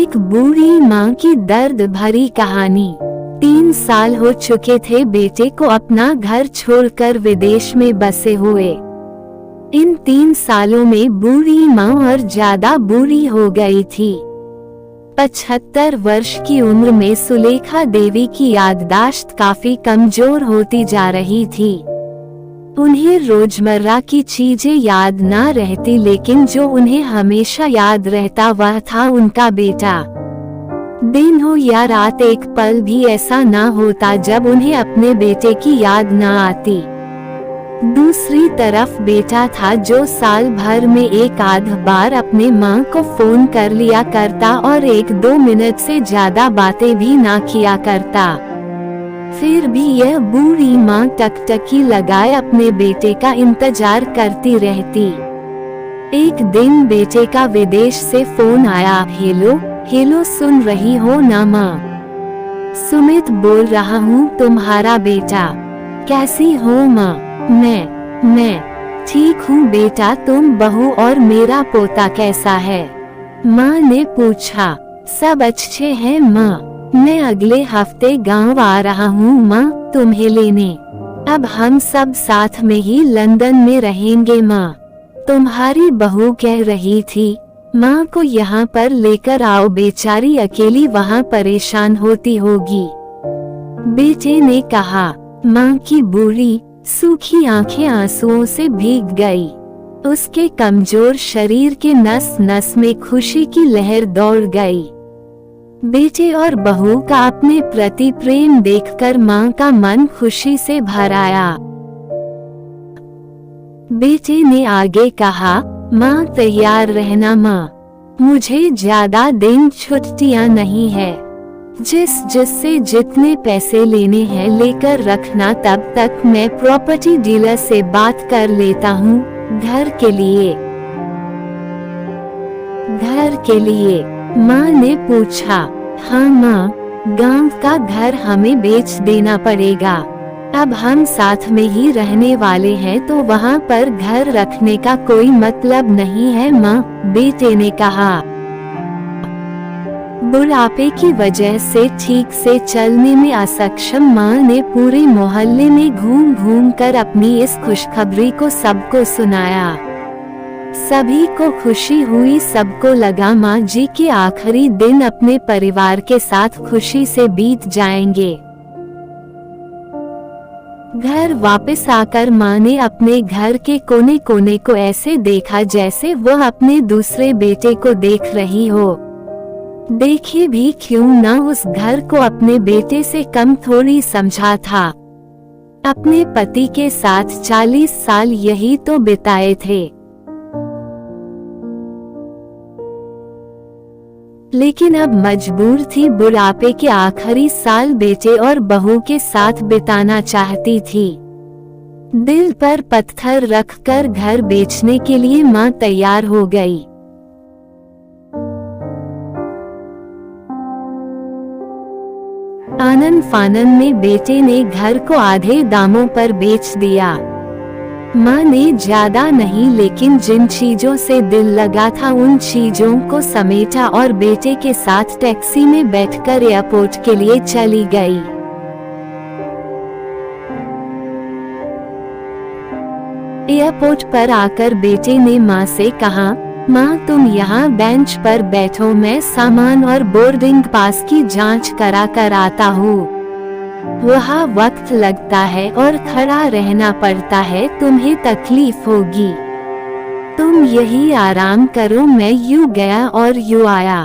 एक बूढ़ी माँ की दर्द भरी कहानी। 3 साल हो चुके थे बेटे को अपना घर छोड़कर विदेश में बसे हुए। इन 3 सालों में बूढ़ी माँ और ज्यादा बूढ़ी हो गई थी। 75 वर्ष की उम्र में सुलेखा देवी की याददाश्त काफी कमजोर होती जा रही थी। उन्हें रोजमर्रा की चीजें याद ना रहती, लेकिन जो उन्हें हमेशा याद रहता वह था उनका बेटा। दिन हो या रात, एक पल भी ऐसा ना होता जब उन्हें अपने बेटे की याद ना आती। दूसरी तरफ बेटा था जो साल भर में एक आध बार अपने माँ को फोन कर लिया करता और 1-2 मिनट से ज्यादा बातें भी ना किया करता। फिर भी यह बूढ़ी माँ टकटकी लगाए अपने बेटे का इंतजार करती रहती। एक दिन बेटे का विदेश से फोन आया। हेलो हेलो, सुन रही हो ना माँ? सुमित बोल रहा हूँ, तुम्हारा बेटा। कैसी हो माँ? मैं ठीक हूँ बेटा, तुम बहू और मेरा पोता कैसा है? माँ ने पूछा। सब अच्छे हैं माँ, मैं अगले हफ्ते गांव आ रहा हूँ माँ तुम्हें लेने। अब हम सब साथ में ही लंदन में रहेंगे माँ। तुम्हारी बहू कह रही थी माँ को यहाँ पर लेकर आओ, बेचारी अकेली वहाँ परेशान होती होगी। बेटे ने कहा। माँ की बूढ़ी सूखी आंखें आंसुओं से भीग गई। उसके कमजोर शरीर के नस नस में खुशी की लहर दौड़ गई। बेटे और बहू का अपने प्रति प्रेम देखकर माँ का मन खुशी से भर आया। बेटे ने आगे कहा, माँ तैयार रहना माँ, मुझे ज्यादा दिन छुट्टियाँ नहीं है। जिससे जितने पैसे लेने हैं लेकर रखना, तब तक मैं प्रॉपर्टी डीलर से बात कर लेता हूँ घर के लिए। माँ ने पूछा। हाँ माँ, गांव का घर हमें बेच देना पड़ेगा। अब हम साथ में ही रहने वाले हैं तो वहाँ पर घर रखने का कोई मतलब नहीं है माँ, बेटे ने कहा। बुढ़ापे की वजह से ठीक से चलने में असक्षम माँ ने पूरे मोहल्ले में घूम घूम कर अपनी इस खुशखबरी को सबको सुनाया। सभी को खुशी हुई, सबको लगा माँ जी के आखिरी दिन अपने परिवार के साथ खुशी से बीत जाएंगे। घर वापस आकर माँ ने अपने घर के कोने कोने को ऐसे देखा जैसे वह अपने दूसरे बेटे को देख रही हो। देखे भी क्यों ना, उस घर को अपने बेटे से कम थोड़ी समझा था। अपने पति के साथ 40 साल यही तो बिताए थे, लेकिन अब मजबूर थी बुढ़ापे के आखिरी साल बेटे और बहू के साथ बिताना चाहती थी। दिल पर पत्थर रखकर घर बेचने के लिए माँ तैयार हो गई। आनन फानन में बेटे ने घर को आधे दामों पर बेच दिया। माँ ने ज्यादा नहीं, लेकिन जिन चीजों से दिल लगा था उन चीजों को समेटा और बेटे के साथ टैक्सी में बैठकर एयरपोर्ट के लिए चली गई। एयरपोर्ट पर आकर बेटे ने माँ से कहा, माँ तुम यहाँ बेंच पर बैठो, मैं सामान और बोर्डिंग पास की जांच करा कर आता हूँ। वहाँ वक्त लगता है और खड़ा रहना पड़ता है, तुम्हें तकलीफ होगी। तुम यही आराम करो, मैं यूं गया और यूं आया।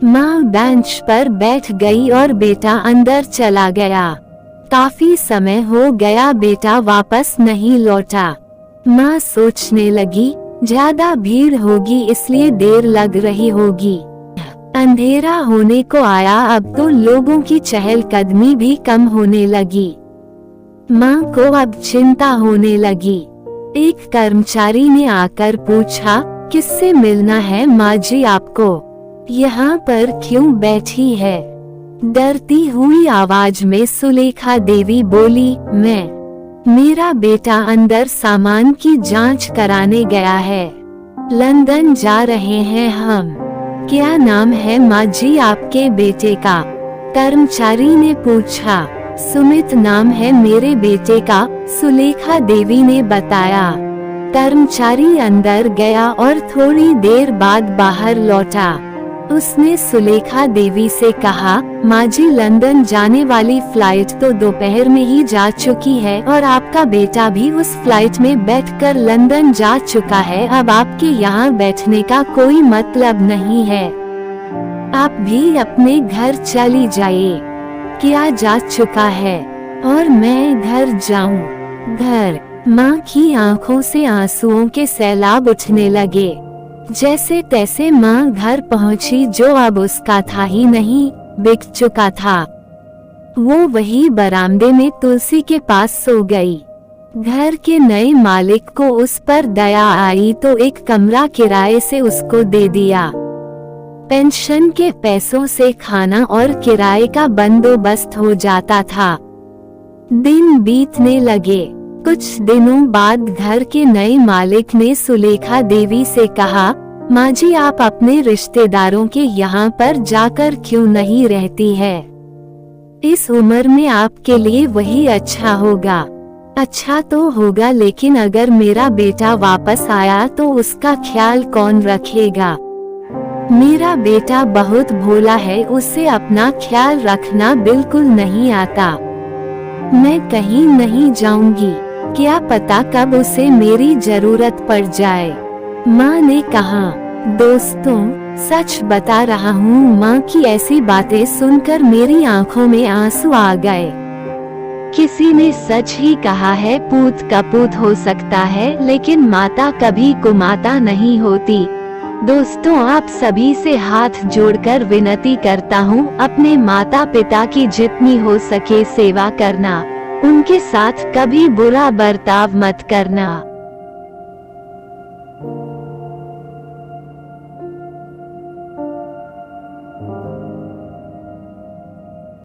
माँ बेंच पर बैठ गई और बेटा अंदर चला गया। काफी समय हो गया, बेटा वापस नहीं लौटा। माँ सोचने लगी, ज्यादा भीड़ होगी इसलिए देर लग रही होगी। अंधेरा होने को आया, अब तो लोगों की चहलकदमी भी कम होने लगी। माँ को अब चिंता होने लगी। एक कर्मचारी ने आकर पूछा, किससे मिलना है माँ जी आपको? यहाँ पर क्यों बैठी है? डरती हुई आवाज में सुलेखा देवी बोली, मेरा बेटा अंदर सामान की जांच कराने गया है। लंदन जा रहे हैं हम। क्या नाम है माँ जी आपके बेटे का? कर्मचारी ने पूछा। सुमित नाम है मेरे बेटे का, सुलेखा देवी ने बताया। कर्मचारी अंदर गया और थोड़ी देर बाद बाहर लौटा। उसने सुलेखा देवी से कहा, माँ जी लंदन जाने वाली फ्लाइट तो दोपहर में ही जा चुकी है और आपका बेटा भी उस फ्लाइट में बैठकर लंदन जा चुका है। अब आपके यहाँ बैठने का कोई मतलब नहीं है। आप भी अपने घर चली जाइए। क्या जा चुका है और मैं घर जाऊं? घर। माँ की आंखों से आंसुओं के सैलाब उठने लगे। जैसे तैसे माँ घर पहुँची, जो अब उसका था ही नहीं, बिक चुका था। वो वही बरामदे में तुलसी के पास सो गई। घर के नए मालिक को उस पर दया आई तो एक कमरा किराए से उसको दे दिया। पेंशन के पैसों से खाना और किराए का बंदोबस्त हो जाता था। दिन बीतने लगे। कुछ दिनों बाद घर के नए मालिक ने सुलेखा देवी से कहा, माँ जी आप अपने रिश्तेदारों के यहाँ पर जाकर क्यों नहीं रहती है? इस उम्र में आपके लिए वही अच्छा होगा। अच्छा तो होगा, लेकिन अगर मेरा बेटा वापस आया तो उसका ख्याल कौन रखेगा? मेरा बेटा बहुत भोला है, उससे अपना ख्याल रखना बिल्कुल नहीं आता। मैं कहीं नहीं जाऊंगी, क्या पता कब उसे मेरी जरूरत पड़ जाए। माँ ने कहा। दोस्तों, सच बता रहा हूँ, माँ की ऐसी बातें सुनकर मेरी आंखों में आंसू आ गए। किसी ने सच ही कहा है, पूत कपूत हो सकता है लेकिन माता कभी कुमाता नहीं होती। दोस्तों, आप सभी से हाथ जोड़कर विनती करता हूँ, अपने माता पिता की जितनी हो सके सेवा करना। उनके साथ कभी बुरा बर्ताव मत करना।